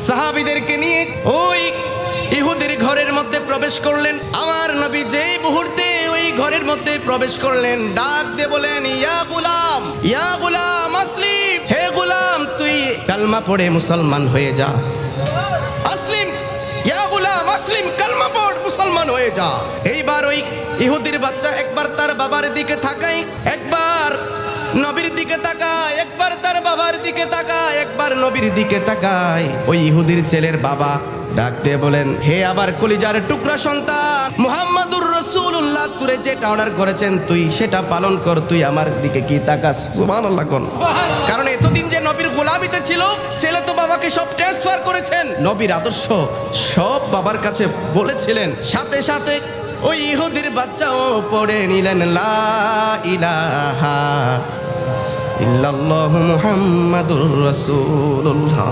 সাহাবীদেরকে নিয়ে ওই ইহুদির ঘরের মধ্যে প্রবেশ করলেন। আমার নবী যেই মুহূর্তে ওই ঘরের মধ্যে প্রবেশ করলেন, ডাক দিয়ে বলেন, ইয়া গুলাম আসলিম, হে গুলাম তুই কালমা পড়ে মুসলমান হয়ে যা। আসলিম, ইয়া গুলাম আসলিম, কালমা পড় মুসলমান হয়ে যা। এইবার ওই ইহুদির বাচ্চা একবার তার বাবার দিকে তাকায়, একবার নবীর দিকে তাকায়, একবার তার বাবার দিকে তাকায়, একবার নবীর দিকে তাকায়। ওই ইহুদির ছেলের বাবা ডাক দিয়ে বলেন, হে আবার কলিজার টুকরা সন্তান মুহাম্মাদুর রাসূলুল্লাহ, তুই যেটা অর্ডার করেছেন তুই সেটা পালন কর, তুই আমার দিকে কি তাকাস? সুবহানাল্লাহ কোন। কারণ এতদিন যে নবীর গোলামিতে ছিল, ছেলে তো বাবাকে সব ট্রান্সফার করেছেন, নবীর আদর্শ সব বাবার কাছে বলেছিলেন। সাথে সাথে ওই ইহুদির বাচ্চাও পড়ে নিলেন লা ইলাহা ইল্লাল্লাহু মুহাম্মাদুর রাসূলুল্লাহ।